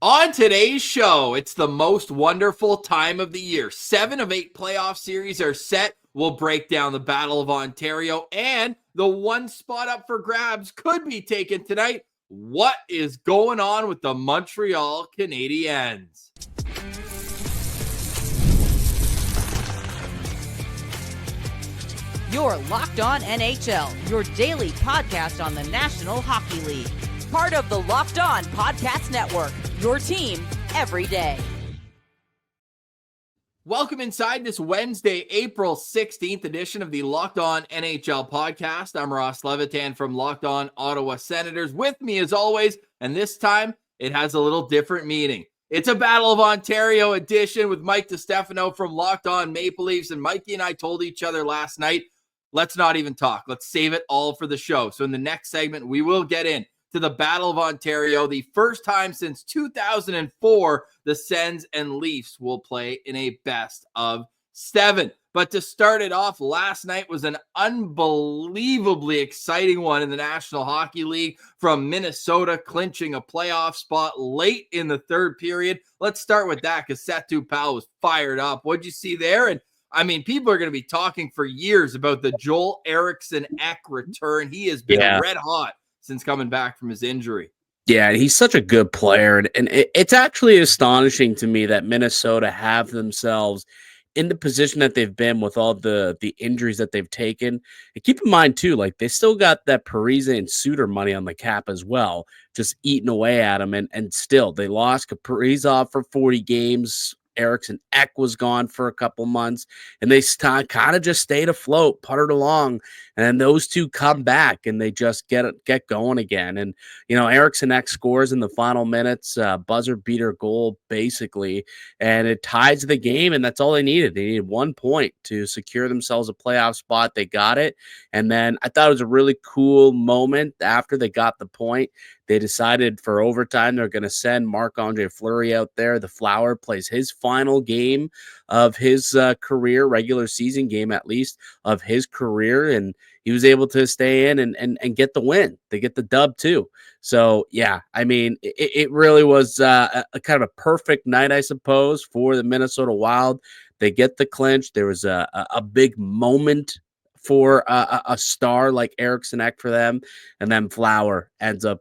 On today's show, it's the most wonderful time of the year. 7 of 8 playoff series are set. We'll break down the Battle of Ontario, and the one spot up for grabs could be taken tonight. What is going on with the Montreal Canadiens? You're Locked On NHL, your daily podcast on the National Hockey League. Part of the Locked On Podcast Network, your team every day. Welcome inside this Wednesday, April 16th edition of the Locked On NHL podcast. I'm Ross Levitan from Locked On Ottawa Senators. With me as always, and this time it has a little different meaning. It's a Battle of Ontario edition with Mike DiStefano from Locked On Maple Leafs. And Mikey and I told each other last night, let's not even talk. Let's save it all for the show. So in the next segment, we will get in to the Battle of Ontario. The first time since 2004, the Sens and Leafs will play in a best of 7. But to start it off, last night was an unbelievably exciting one in the National Hockey League, from Minnesota clinching a playoff spot late in the third period. Let's start with that because Satu Pal was fired up. What'd you see there? And I mean, people are going to be talking for years about the Joel Eriksson-Ek return. He has been red hot since coming back from his injury. Yeah, he's such a good player. And it's actually astonishing to me that Minnesota have themselves in the position that they've been with all the injuries that they've taken. And keep in mind, too, like they still got that Parise and Suter money on the cap as well, just eating away at them. And still, they lost Kaprizov for 40 games. Eriksson-Ek was gone for a couple months, and they kind of just stayed afloat, puttered along, and then those two come back and they just get going again. And you know, Eriksson-Ek scores in the final minutes, buzzer beater goal basically, and it ties the game. And that's all they needed. They needed 1 point to secure themselves a playoff spot. They got it, and then I thought it was a really cool moment after they got the point. They decided for overtime they're going to send Marc-Andre Fleury out there. The Flower plays his final game of his career, regular season game at least, of his career, and he was able to stay in and get the win. They get the dub too. So, yeah, I mean, it really was a kind of a perfect night, I suppose, for the Minnesota Wild. They get the clinch. There was a big moment for a star like Eriksson-Ek for them, and then Flower ends up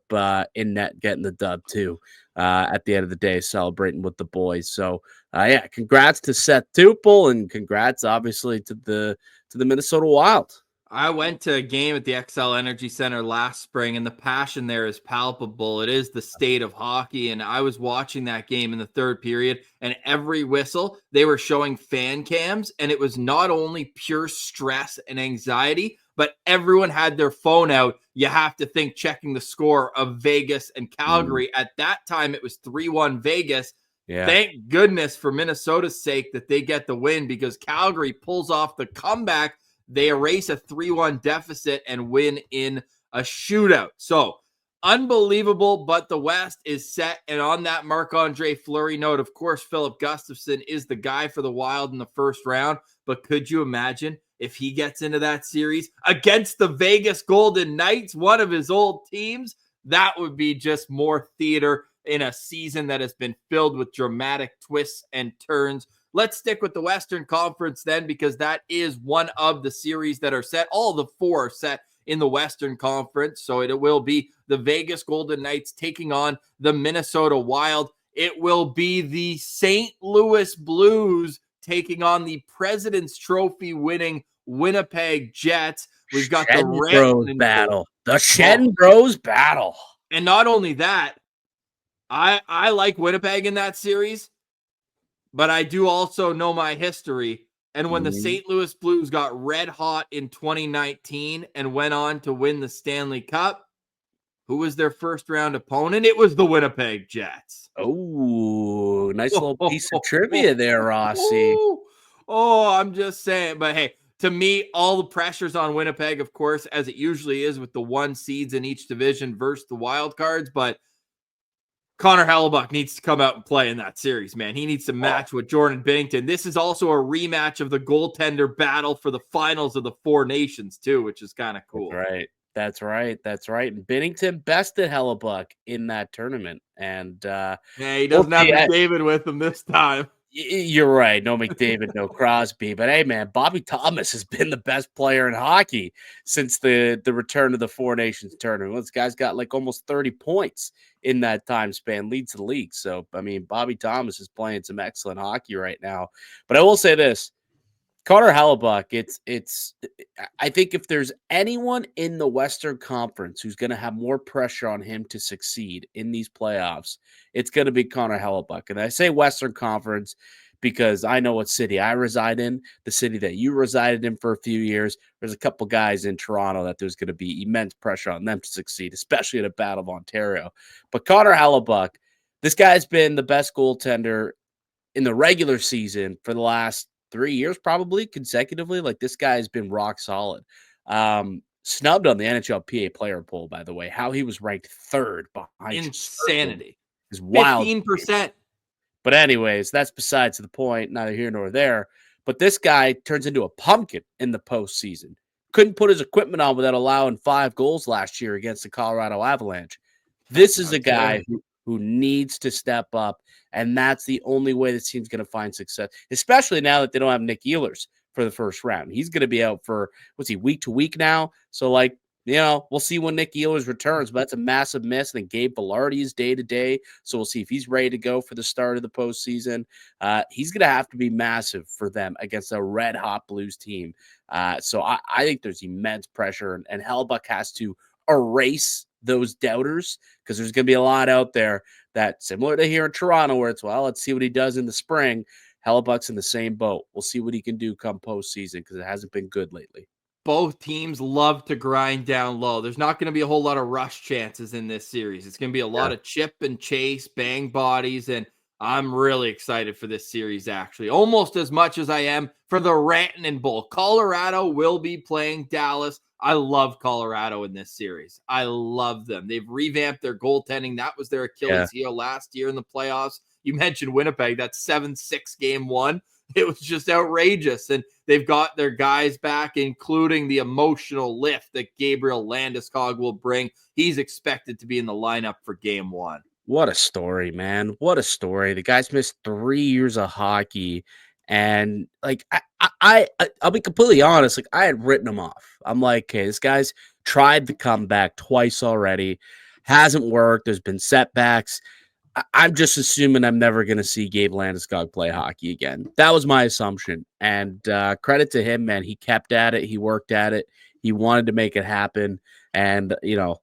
in net getting the dub too at the end of the day, celebrating with the boys. So yeah, congrats to Seth Tupel, and congrats obviously to the Minnesota Wild. I went to a game at the XL Energy Center last spring, and the passion there is palpable. It is the state of hockey, and I was watching that game in the third period, and every whistle, they were showing fan cams, and it was not only pure stress and anxiety, but everyone had their phone out. You have to think checking the score of Vegas and Calgary. At that time, it was 3-1 Vegas. Yeah. Thank goodness for Minnesota's sake that they get the win, because Calgary pulls off the comeback. They erase a 3-1 deficit and win in a shootout. So unbelievable, but the West is set. And on that Marc-Andre Fleury note, of course, Philip Gustafsson is the guy for the Wild in the first round. But could you imagine if he gets into that series against the Vegas Golden Knights, one of his old teams? That would be just more theater in a season that has been filled with dramatic twists and turns. Let's stick with the Western Conference then, because that is one of the series that are set. All the 4 are set in the Western Conference. So it will be the Vegas Golden Knights taking on the Minnesota Wild. It will be the St. Louis Blues taking on the President's Trophy winning Winnipeg Jets. We've got the Bros battle. The Shen Bros battle. And not only that, I like Winnipeg in that series, but I do also know my history. And when the St. Louis Blues got red hot in 2019 and went on to win the Stanley Cup, who was their first round opponent? It was the Winnipeg Jets. Oh, nice little piece of trivia there, Rossi. Oh, I'm just saying. But hey, to me, all the pressure's on Winnipeg, of course, as it usually is with the 1 seeds in each division versus the wild cards. But Connor Hellebuck needs to come out and play in that series, man. He needs to match with Jordan Binnington. This is also a rematch of the goaltender battle for the finals of the Four Nations, too, which is kind of cool. Right. That's right. That's right. And Bennington bested Hellebuck in that tournament. And Yeah, he we'll doesn't have see. McDavid with him this time. You're right. No McDavid, no Crosby. But hey, man, Bobby Thomas has been the best player in hockey since the return of the Four Nations tournament. This guy's got like almost 30 points in that time span, leads the league. So, I mean, Bobby Thomas is playing some excellent hockey right now. But I will say this. Connor Hellebuck, I think if there's anyone in the Western Conference who's going to have more pressure on him to succeed in these playoffs, it's going to be Connor Hellebuck. And I say Western Conference because I know what city I reside in, the city that you resided in for a few years. There's a couple guys in Toronto that there's going to be immense pressure on them to succeed, especially at a Battle of Ontario. But Connor Hellebuck, this guy's been the best goaltender in the regular season for the last 3 years, probably consecutively. Like, this guy has been rock solid. Snubbed on the NHLPA player poll, by the way. How he was ranked third behind Insanity. is wild. 15%. But anyways, that's besides the point, neither here nor there. But this guy turns into a pumpkin in the postseason. Couldn't put his equipment on without allowing 5 goals last year against the Colorado Avalanche. This is a guy who needs to step up, and that's the only way this team's going to find success, especially now that they don't have Nick Ehlers for the first round. He's going to be out for, week to week now? So, we'll see when Nick Ehlers returns, but that's a massive miss. And then Gabe Velarde is day-to-day, so we'll see if he's ready to go for the start of the postseason. He's going to have to be massive for them against a red-hot Blues team. So I think there's immense pressure, and Hellebuck has to erase those doubters, because there's going to be a lot out there that, similar to here in Toronto, where it's, well, let's see what he does in the spring. Hellebuck's in the same boat. We'll see what he can do come postseason, because it hasn't been good lately. Both teams love to grind down low. There's not going to be a whole lot of rush chances in this series. It's going to be a lot of chip and chase, bang bodies, and I'm really excited for this series, actually, almost as much as I am for the Rantanen Bowl. Colorado will be playing Dallas. I love Colorado in this series. I love them. They've revamped their goaltending. That was their Achilles heel last year in the playoffs. You mentioned Winnipeg, that 7-6 game one. It was just outrageous. And they've got their guys back, including the emotional lift that Gabriel Landeskog will bring. He's expected to be in the lineup for game one. What a story, man. What a story. The guy's missed 3 years of hockey. And I'll be completely honest. Like, I had written him off. I'm like, okay, this guy's tried to come back twice already. Hasn't worked. There's been setbacks. I'm just assuming I'm never going to see Gabe Landeskog play hockey again. That was my assumption. And credit to him, man. He kept at it. He worked at it. He wanted to make it happen. And,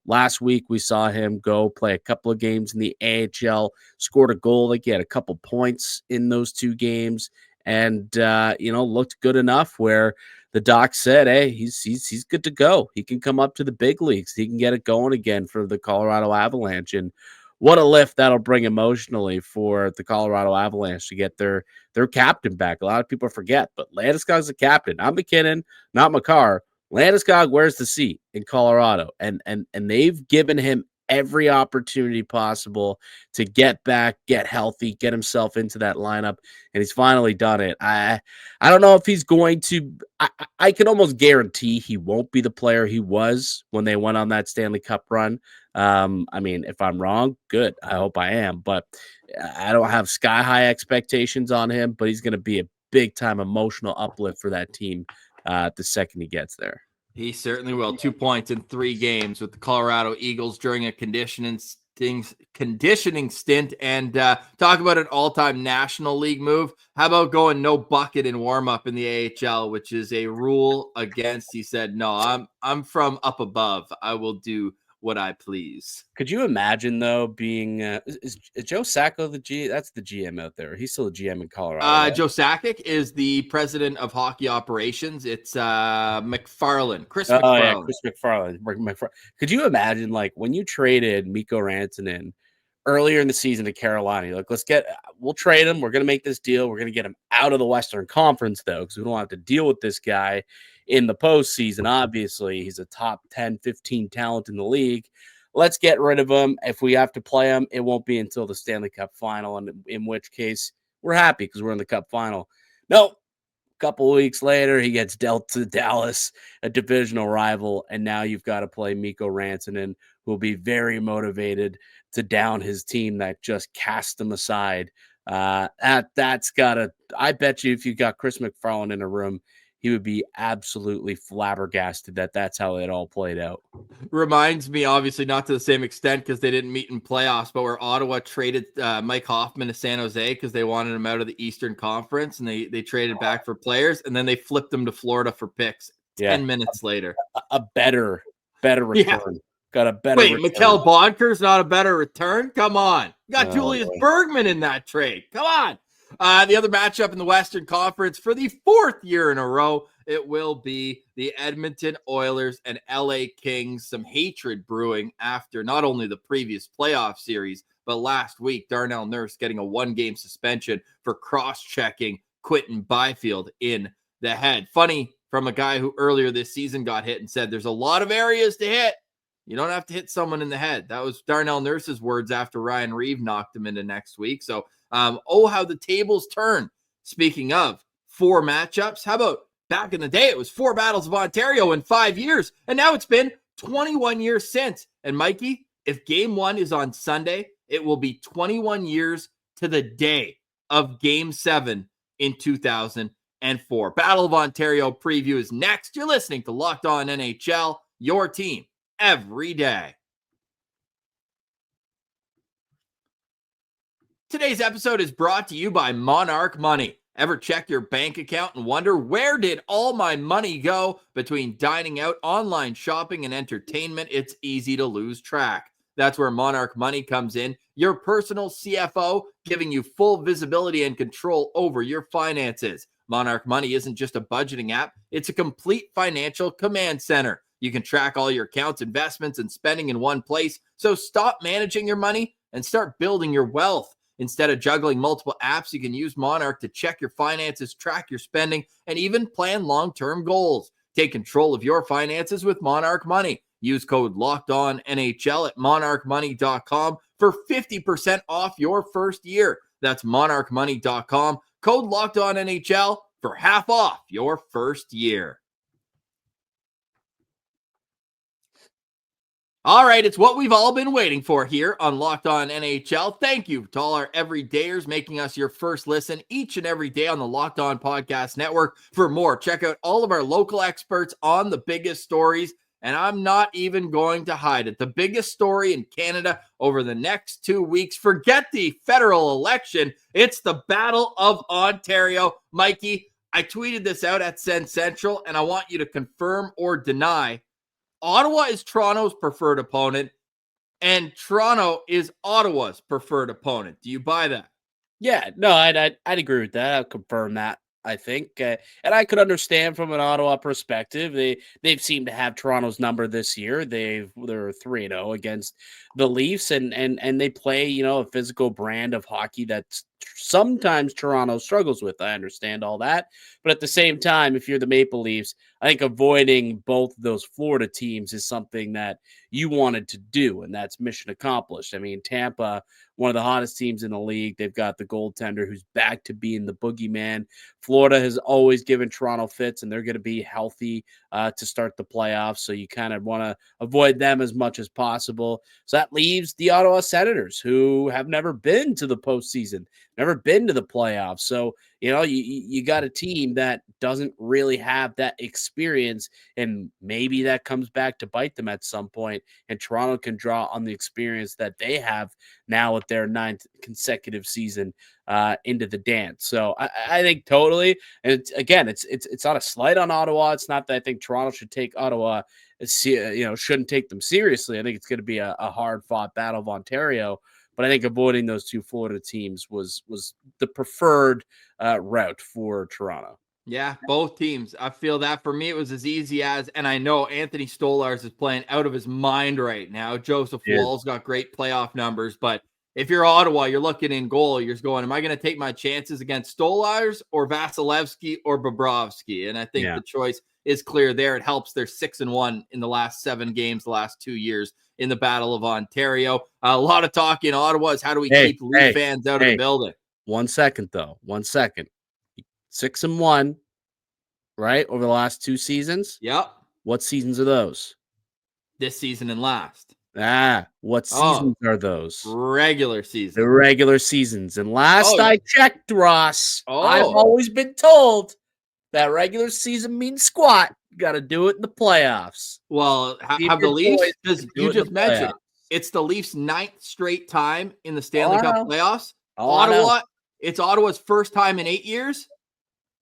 last week we saw him go play a couple of games in the AHL, scored a goal. Like, he had a couple points in those 2 games. And, looked good enough where the doc said, hey, he's good to go. He can come up to the big leagues. He can get it going again for the Colorado Avalanche. And what a lift that'll bring emotionally for the Colorado Avalanche to get their captain back. A lot of people forget, but Landeskog's the captain. Not McKinnon, not Makar. Landeskog wears the seat in Colorado, and they've given him every opportunity possible to get back, get healthy, get himself into that lineup, and he's finally done it. I don't know if he's going to. I can almost guarantee he won't be the player he was when they went on that Stanley Cup run. If I'm wrong, good. I hope I am, but I don't have sky high expectations on him. But he's going to be a big time emotional uplift for that team the second he gets there. He certainly will. 2 points in 3 games with the Colorado Eagles during a conditioning stint. And talk about an all-time National League move. How about going no bucket in warm-up in the AHL, which is a rule against? He said, no, I'm from up above. I will do what I please. Could you imagine, though, being is Joe Sacco the G? That's the GM out there. He's still a GM in Colorado. Right? Joe Sakic is the president of hockey operations. It's McFarland, Chris McFarland. McFarland. Yeah, Chris McFarland. Could you imagine, when you traded Mikko Rantanen earlier in the season to Carolina, you're like, we'll trade him. We're going to make this deal. We're going to get him out of the Western Conference, though, because we don't have to deal with this guy in the postseason. Obviously, he's a top 10, 15 talent in the league. Let's get rid of him. If we have to play him, it won't be until the Stanley Cup final, and in which case we're happy because we're in the Cup final. No, couple weeks later, he gets dealt to Dallas, a divisional rival, and now you've got to play Mikko Rantanen, who will be very motivated to down his team that just cast him aside. That's gotta. I bet you if you got Chris McFarland in a room, he would be absolutely flabbergasted that that's how it all played out. Reminds me, obviously not to the same extent because they didn't meet in playoffs, but where Ottawa traded Mike Hoffman to San Jose because they wanted him out of the Eastern Conference, and they traded back for players, and then they flipped him to Florida for picks 10 minutes later. A better return. Yeah. Got a better Wait, return. Mikkel Bodker's not a better return? Come on. You got Julius Bergman in that trade. Come on. The other matchup in the Western Conference for the fourth year in a row, it will be the Edmonton Oilers and LA Kings. Some hatred brewing after not only the previous playoff series, but last week, Darnell Nurse getting a 1-game suspension for cross-checking Quentin Byfield in the head. Funny from a guy who earlier this season got hit and said there's a lot of areas to hit. You don't have to hit someone in the head. That was Darnell Nurse's words after Ryan Reeve knocked him into next week. So, how the tables turn. Speaking of 4 matchups, how about back in the day? It was 4 battles of Ontario in 5 years, and now it's been 21 years since. And Mikey, if game 1 is on Sunday, it will be 21 years to the day of game 7 in 2004. Battle of Ontario preview is next. You're listening to Locked On NHL, your team every day. Today's episode is brought to you by Monarch Money. Ever check your bank account and wonder, where did all my money go? Between dining out, online shopping, and entertainment, it's easy to lose track. That's where Monarch Money comes in, your personal CFO, giving you full visibility and control over your finances. Monarch Money isn't just a budgeting app, it's a complete financial command center. You can track all your accounts, investments, and spending in one place. So stop managing your money and start building your wealth. Instead of juggling multiple apps, you can use Monarch to check your finances, track your spending, and even plan long-term goals. Take control of your finances with Monarch Money. Use code LOCKEDONNHL at monarchmoney.com for 50% off your first year. That's monarchmoney.com. Code LOCKEDONNHL for half off your first year. All right, it's what we've all been waiting for here on Locked On NHL. Thank you to all our everydayers making us your first listen each and every day on the Locked On Podcast Network. For more, check out all of our local experts on the biggest stories, and I'm not even going to hide it. The biggest story in Canada over the next 2 weeks. Forget the federal election. It's the Battle of Ontario. Mikey, I tweeted this out at Send Central, and I want you to confirm or deny. Ottawa is Toronto's preferred opponent, and Toronto is Ottawa's preferred opponent. Do you buy that? Yeah, no, I'd agree with that. I'll confirm that. I think, and I could understand from an Ottawa perspective. They've seemed to have Toronto's number this year. They're 3-0 against the Leafs, and they play a physical brand of hockey that sometimes Toronto struggles with. I understand all that, but at the same time, if you're the Maple Leafs, I think avoiding both of those Florida teams is something that you wanted to do, and that's mission accomplished. I mean, Tampa, one of the hottest teams in the league. They've got the goaltender who's back to being the boogeyman. Florida has always given Toronto fits, and they're going to be healthy to start the playoffs. So you kind of want to avoid them as much as possible. So that leaves the Ottawa Senators, who have never been to the postseason, never been to the playoffs. So, you got a team that doesn't really have that experience, and maybe that comes back to bite them at some point, and Toronto can draw on the experience that they have now with their 9th consecutive season into the dance. So I think totally, and it's not a slight on Ottawa. It's not that I think Toronto should take Ottawa, shouldn't take them seriously. I think it's going to be a hard-fought battle of Ontario. But I think avoiding those two Florida teams was the preferred route for Toronto. Yeah, both teams. I feel that for me, it was as easy as, and I know Anthony Stolarz is playing out of his mind right now. Joseph Woll's got great playoff numbers, but if you're Ottawa, you're looking in goal, you're going, am I going to take my chances against Stolarz or Vasilevsky or Bobrovsky? And I think the choice is clear there. It helps. They're 6-1 in the last 7 games, the last 2 years in the Battle of Ontario. A lot of talk in Ottawa is how do we keep Leaf fans out of the building? 1 second, though. 1 second. 6-1. right? Over the last 2 seasons. Yep. What seasons are those? This season and last. What Oh, seasons are those? regular The season. regular seasons. And last I checked, Ross, I've always been told that regular season means squat. You got to do it in the playoffs. Well, have the Leafs, because you just mentioned it, it's the Leafs' 9th straight time in the Stanley Cup playoffs. Ottawa, it's Ottawa's first time in 8 years.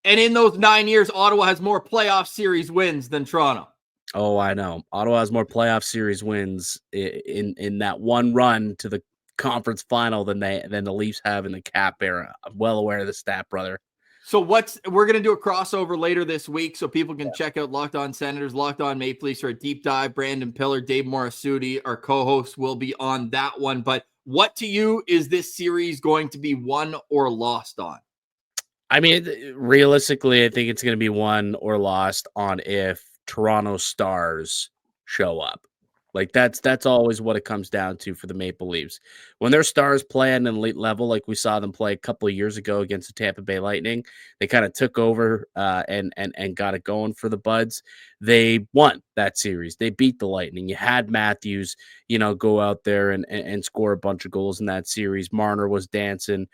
And in those 9 years, Ottawa has more playoff series wins than Toronto. Oh, I know. Ottawa has more playoff series wins in that one run to the conference final than the Leafs have in the Cap era. I'm well aware of the stat, brother. So we're going to do a crossover later this week so people can check out Locked On Senators, Locked On Maple Leafs, or a deep dive. Brandon Pillar, Dave Morassutti, our co-hosts, will be on that one. But what to you is this series going to be won or lost on? I mean, realistically, I think it's going to be won or lost on if Toronto Stars show up. Like that's always what it comes down to for the Maple Leafs. When their stars play at an elite level, like we saw them play a couple of years ago against the Tampa Bay Lightning, they kind of took over and got it going for the Buds. They won that series. They beat the Lightning. You had Matthews, go out there and score a bunch of goals in that series. Marner was dancing.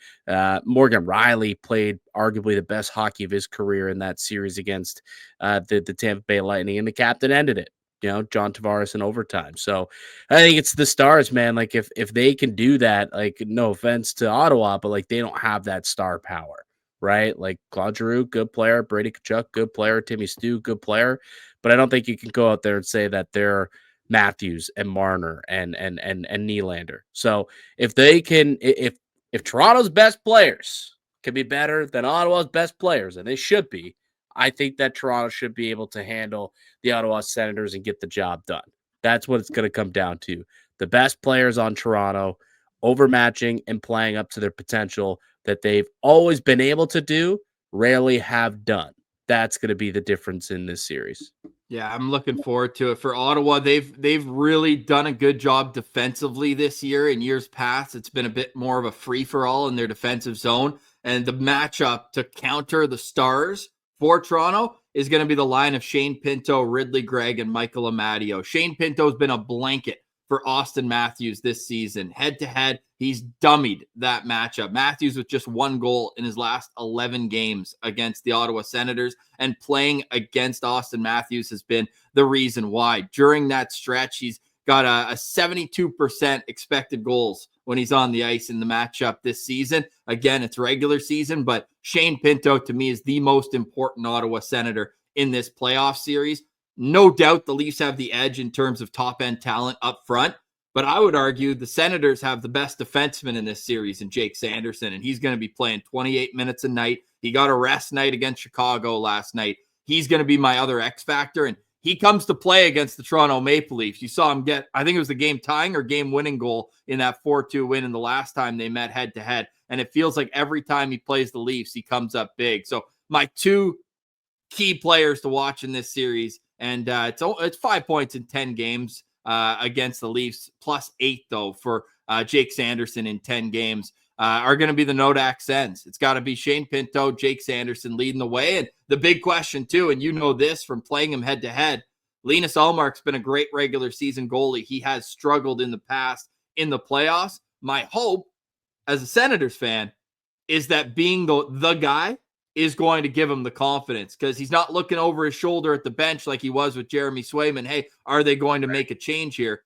Morgan Riley played arguably the best hockey of his career in that series against the Tampa Bay Lightning, and the captain ended it. John Tavares in overtime. So I think it's the Stars, man. Like if they can do that, like no offense to Ottawa, but like they don't have that star power, right? Like Claude Giroux, good player. Brady Tkachuk, good player. Timmy Stu, good player. But I don't think you can go out there and say that they're Matthews and Marner and Nylander. So if they can, if Toronto's best players can be better than Ottawa's best players, and they should be, I think that Toronto should be able to handle the Ottawa Senators and get the job done. That's what it's going to come down to. The best players on Toronto overmatching and playing up to their potential that they've always been able to do, rarely have done. That's going to be the difference in this series. Yeah, I'm looking forward to it. For Ottawa, they've really done a good job defensively this year. In years past, it's been a bit more of a free-for-all in their defensive zone. And the matchup to counter the Stars for Toronto is going to be the line of Shane Pinto, Ridley Gregg, and Michael Amadio. Shane Pinto's been a blanket for Austin Matthews this season. Head-to-head, he's dummied that matchup. Matthews with just 1 goal in his last 11 games against the Ottawa Senators, and playing against Austin Matthews has been the reason why. During that stretch, he's got a 72% expected goals when he's on the ice in the matchup this season. Again, it's regular season, but Shane Pinto, to me, is the most important Ottawa Senator in this playoff series. No doubt the Leafs have the edge in terms of top-end talent up front, but I would argue the Senators have the best defenseman in this series in Jake Sanderson, and he's going to be playing 28 minutes a night. He got a rest night against Chicago last night. He's going to be my other X factor, and he comes to play against the Toronto Maple Leafs. You saw him get, I think it was the game-tying or game-winning goal in that 4-2 win in the last time they met head-to-head, and it feels like every time he plays the Leafs, he comes up big. So my 2 key players to watch in this series, and it's 5 points in 10 games against the Leafs, plus 8, though, for Jake Sanderson in 10 games, are going to be the Nodak Sens. It's got to be Shane Pinto, Jake Sanderson leading the way. And the big question, too, and you know this from playing him head-to-head, Linus Ullmark's been a great regular season goalie. He has struggled in the past in the playoffs. My hope, as a Senators fan, is that being the guy is going to give him the confidence, because he's not looking over his shoulder at the bench like he was with Jeremy Swayman. Hey, are they going to make a change here?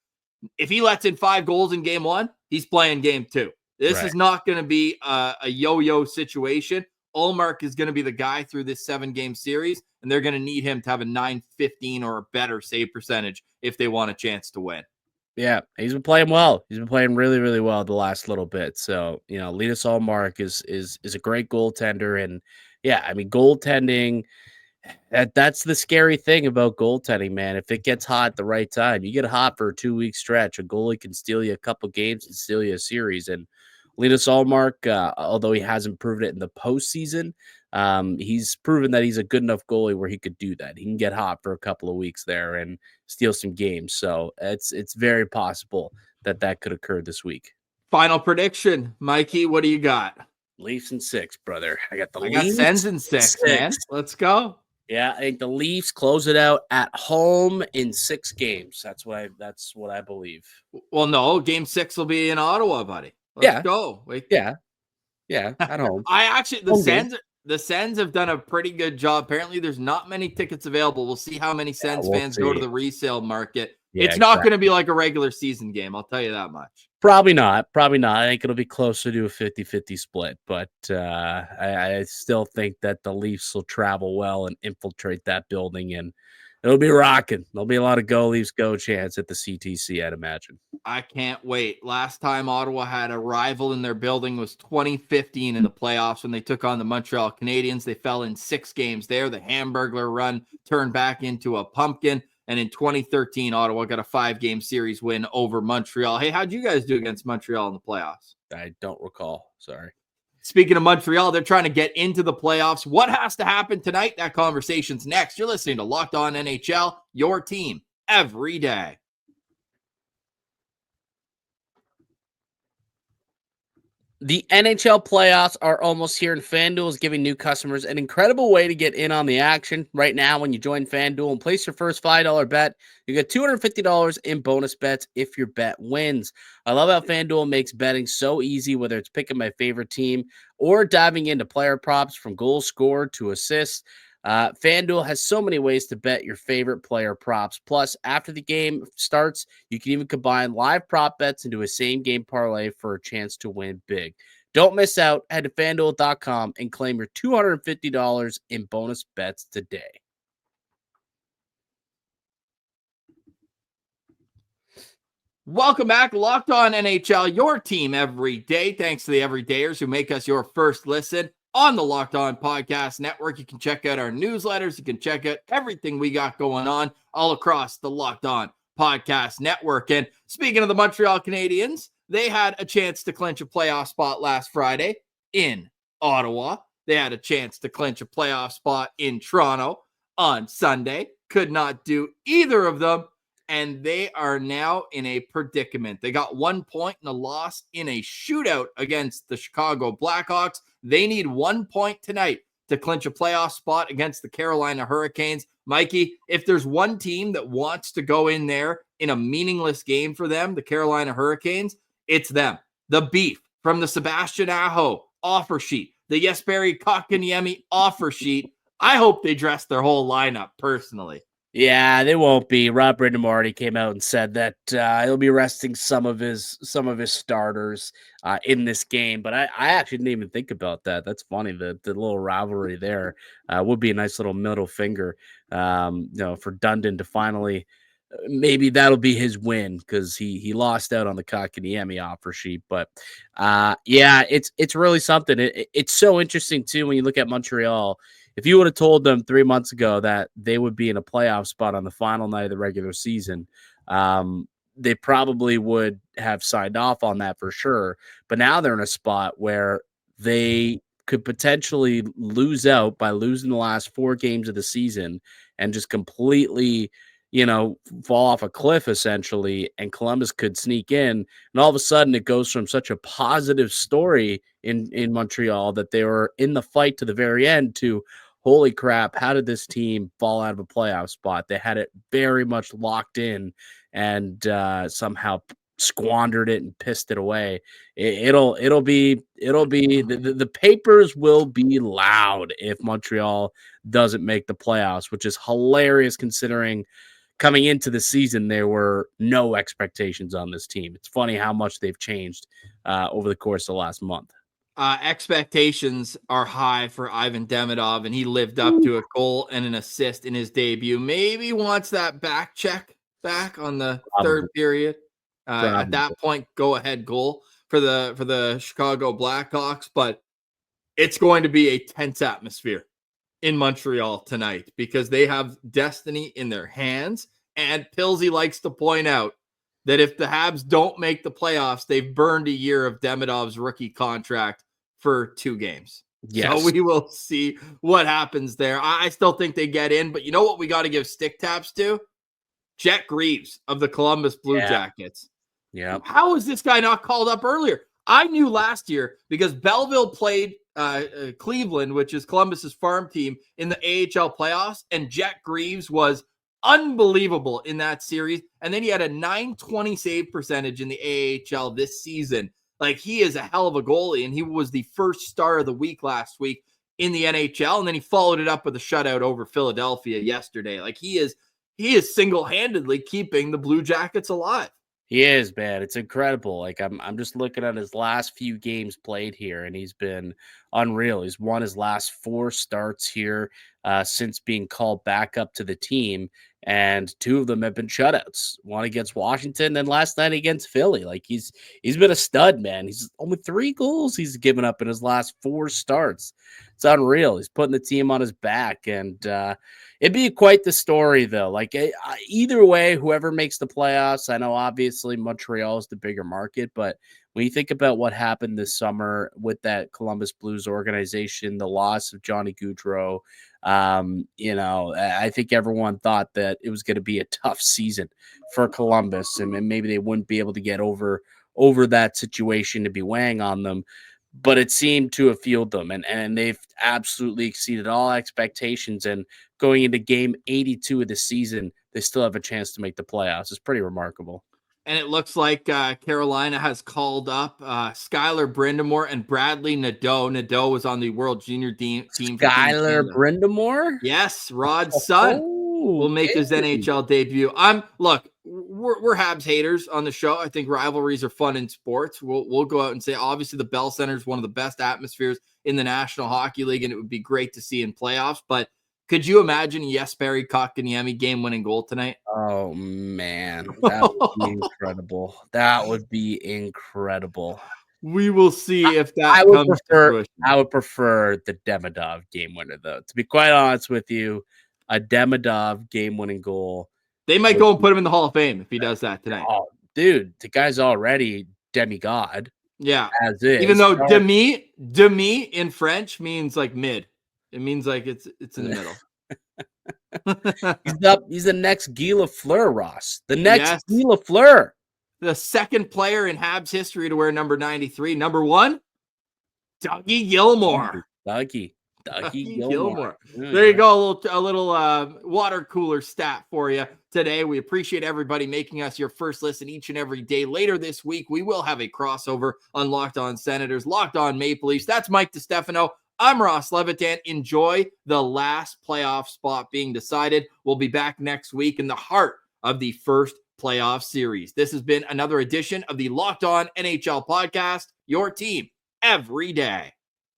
If he lets in 5 goals in game 1, he's playing game 2. This is not going to be a yo-yo situation. Ullmark is going to be the guy through this 7-game series, and they're going to need him to have a .915 or a better save percentage if they want a chance to win. Yeah, he's been playing well. He's been playing really, really well the last little bit. So, Linus Ullmark is a great goaltender. And yeah, I mean, goaltending, that's the scary thing about goaltending, man. If it gets hot at the right time, you get hot for a 2-week stretch, a goalie can steal you a couple games and steal you a series. And Linus Ullmark, although he hasn't proven it in the postseason, he's proven that he's a good enough goalie where he could do that. He can get hot for a couple of weeks there and steal some games. So it's very possible that could occur this week. Final prediction, Mikey, what do you got? Leafs in 6, brother. I got Sens in 6, man. Let's go. Yeah, I think the Leafs close it out at home in 6 games. That's what I believe. Well, no, game 6 will be in Ottawa, buddy. Let's Yeah, go. yeah, at home. I actually Home game. The Sens have done a pretty good job. Apparently, there's not many tickets available. We'll see how many Yeah, Sens we'll fans go to see. the resale market. Yeah, It's not exactly. going to be like a regular season game. I'll tell you that much. Probably not. Probably not. I think it'll be closer to a 50-50 split, but I still think that the Leafs will travel well and infiltrate that building, and it'll be rocking. There'll be a lot of Go Leafs Go chants at the CTC, I'd imagine. I can't wait. Last time Ottawa had a rival in their building was 2015 in the playoffs when they took on the Montreal Canadiens. They fell in 6 games there. The Hamburglar run turned back into a pumpkin. And in 2013, Ottawa got a 5-game series win over Montreal. Hey, how'd you guys do against Montreal in the playoffs? I don't recall. Sorry. Speaking of Montreal, they're trying to get into the playoffs. What has to happen tonight? That conversation's next. You're listening to Locked On NHL, your team every day. The NHL playoffs are almost here, and FanDuel is giving new customers an incredible way to get in on the action. Right now, when you join FanDuel and place your first $5 bet, you get $250 in bonus bets if your bet wins. I love how FanDuel makes betting so easy, whether it's picking my favorite team or diving into player props from goals scored to assists. FanDuel has so many ways to bet your favorite player props. Plus, after the game starts, you can even combine live prop bets into a same game parlay for a chance to win big. Don't miss out. Head to FanDuel.com and claim your $250 in bonus bets today. Welcome back, Locked On NHL, your team every day. Thanks to the everydayers who make us your first listen on the Locked On Podcast Network. You can check out our newsletters. You can check out everything we got going on all across the Locked On Podcast Network. And speaking of the Montreal Canadiens, they had a chance to clinch a playoff spot last Friday in Ottawa. They had a chance to clinch a playoff spot in Toronto on Sunday. Could not do either of them. And they are now in a predicament. They got 1 point and a loss in a shootout against the Chicago Blackhawks. They need 1 point tonight to clinch a playoff spot against the Carolina Hurricanes. Mikey, if there's one team that wants to go in there in a meaningless game for them, the Carolina Hurricanes, it's them. The beef from the Sebastian Aho offer sheet, the Jesperi Kotkaniemi offer sheet. I hope they dress their whole lineup personally. Yeah, they won't be. Rob Brind'Amour came out and said that he'll be resting some of his starters in this game. But I actually didn't even think about that. That's funny. The little rivalry there would be a nice little middle finger, for Dundon to finally. Maybe that'll be his win because he lost out on the Kotkaniemi offer sheet. But yeah, it's really something. It's so interesting too when you look at Montreal. If you would have told them 3 months ago that they would be in a playoff spot on the final night of the regular season, they probably would have signed off on that for sure. But now they're in a spot where they could potentially lose out by losing the last 4 games of the season and just completely, fall off a cliff essentially, and Columbus could sneak in. And all of a sudden it goes from such a positive story in Montreal that they were in the fight to the very end to, holy crap, how did this team fall out of a playoff spot? They had it very much locked in and somehow squandered it and pissed it away. It'll be the papers will be loud if Montreal doesn't make the playoffs, which is hilarious considering coming into the season there were no expectations on this team. It's funny how much they've changed over the course of the last month. Expectations are high for Ivan Demidov, and he lived up to a goal and an assist in his debut. Maybe wants that back check back on the third period. At that point, go-ahead goal for the Chicago Blackhawks, but it's going to be a tense atmosphere in Montreal tonight because they have destiny in their hands, and Pilsy likes to point out that if the Habs don't make the playoffs, they've burned a year of Demidov's rookie contract for 2 games. Yes. So we will see what happens there. I still think they get in, but you know what we got to give stick taps to? Jet Greaves of the Columbus Blue Jackets. Yeah. How is this guy not called up earlier? I knew last year because Belleville played Cleveland, which is Columbus's farm team, in the AHL playoffs, and Jet Greaves was unbelievable in that series. And then he had a .920 save percentage in the AHL this season. Like, he is a hell of a goalie, and he was the first star of the week last week in the NHL, and then he followed it up with a shutout over Philadelphia yesterday. Like, he is single-handedly keeping the Blue Jackets alive. He is, man. It's incredible. Like, I'm just looking at his last few games played here, and he's been unreal. He's won his last 4 starts here since being called back up to the team, and 2 of them have been shutouts. One against Washington, and last night against Philly. Like, he's been a stud, man. He's only 3 goals he's given up in his last 4 starts. It's unreal. He's putting the team on his back, and it'd be quite the story, though. Like, either way, whoever makes the playoffs, I know obviously Montreal is the bigger market, but when you think about what happened this summer with that Columbus Blues organization, the loss of Johnny Gaudreau, I think everyone thought that it was going to be a tough season for Columbus, and maybe they wouldn't be able to get over that situation to be weighing on them. But it seemed to have fueled them, and they've absolutely exceeded all expectations. And going into game 82 of the season, they still have a chance to make the playoffs. It's pretty remarkable. And it looks like Carolina has called up Skylar Brindamore and Bradley Nadeau. Nadeau was on the World Junior team. Skylar Brindamore? Yes, Rod's son will make his NHL debut. Look, we're Habs haters on the show. I think rivalries are fun in sports. We'll go out and say, obviously, the Bell Center is one of the best atmospheres in the National Hockey League, and it would be great to see in playoffs. But could you imagine Jesperi Kotkaniemi game-winning goal tonight? Oh, man. That would be incredible. That would be incredible. We will see if that comes to fruition. I would prefer the Demidov game winner, though. To be quite honest with you, a Demidov game-winning goal. They might go and put him in the Hall of Fame if he does that tonight. Oh, dude, the guy's already demigod. Yeah. As is. Even though demi in French means like mid. It means like it's in the middle. He's the next Guy Lafleur, Ross. The next Guy Lafleur. The second player in Habs history to wear number 93. Number 1, Dougie Gilmour. Dougie Gilmour. There you go. A little water cooler stat for you today. We appreciate everybody making us your first listen each and every day. Later this week, we will have a crossover on Locked On Senators, Locked On Maple Leafs. That's Mike DiStefano. I'm Ross Levitan. Enjoy the last playoff spot being decided. We'll be back next week in the heart of the first playoff series. This has been another edition of the Locked On NHL podcast, your team every day.